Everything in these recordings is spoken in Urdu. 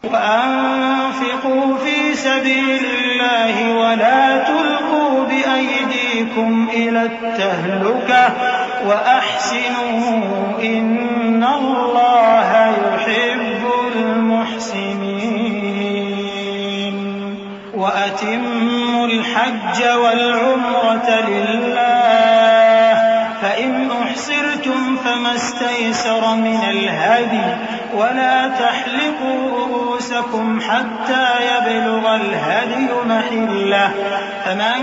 وأنفقوا في سبيل الله ولا تلقوا بأيديكم إلى التهلكة وأحسنوا إن الله يحب المحسنين وأتموا الحج والعمرة لله فإن أحصرتم فما استيسر من الهدي ولا تحلقوا رؤوسكم حتى يبلغ الهدي محله فمن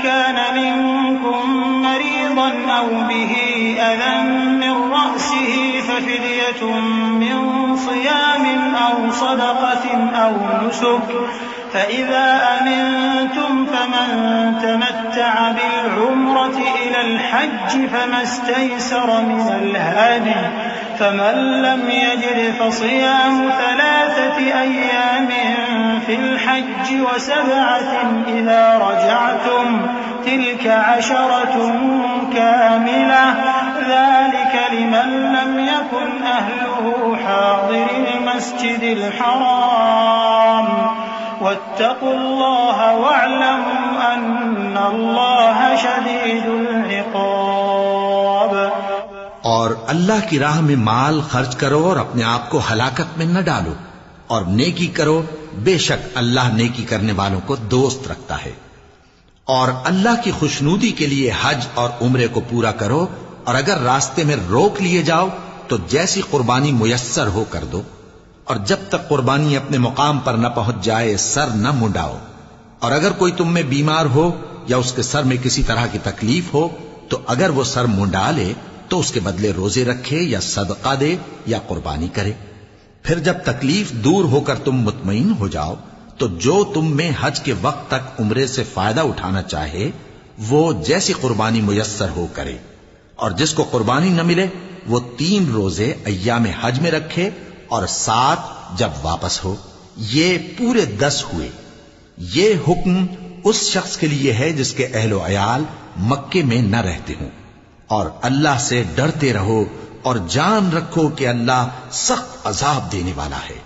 كان منكم مريضا أو به أذى من رأسه ففدية من صيام أو صدقة أو نسك فإذا أمنتم فمن تمتع بالعمرة إلى الحج فما استيسر من الهدي فمن لم يجد فصيام 3 أيام في الحج و7 إذا رجعتم تلك 10 كاملة ذلك لمن لم يكن أهله حاضر المسجد الحرام واتقوا الله واعلموا أن الله شديد العقاب۔ اور اللہ کی راہ میں مال خرچ کرو اور اپنے آپ کو ہلاکت میں نہ ڈالو، اور نیکی کرو، بے شک اللہ نیکی کرنے والوں کو دوست رکھتا ہے۔ اور اللہ کی خوشنودی کے لیے حج اور عمرے کو پورا کرو، اور اگر راستے میں روک لیے جاؤ تو جیسی قربانی میسر ہو کر دو، اور جب تک قربانی اپنے مقام پر نہ پہنچ جائے سر نہ منڈاؤ، اور اگر کوئی تم میں بیمار ہو یا اس کے سر میں کسی طرح کی تکلیف ہو تو اگر وہ سر منڈا لے تو اس کے بدلے روزے رکھے یا صدقہ دے یا قربانی کرے۔ پھر جب تکلیف دور ہو کر تم مطمئن ہو جاؤ تو جو تم میں حج کے وقت تک عمرے سے فائدہ اٹھانا چاہے وہ جیسی قربانی میسر ہو کرے، اور جس کو قربانی نہ ملے وہ 3 روزے ایام حج میں رکھے اور 7 جب واپس ہو، یہ پورے 10 ہوئے۔ یہ حکم اس شخص کے لیے ہے جس کے اہل و عیال مکے میں نہ رہتے ہوں۔ اور اللہ سے ڈرتے رہو اور جان رکھو کہ اللہ سخت عذاب دینے والا ہے۔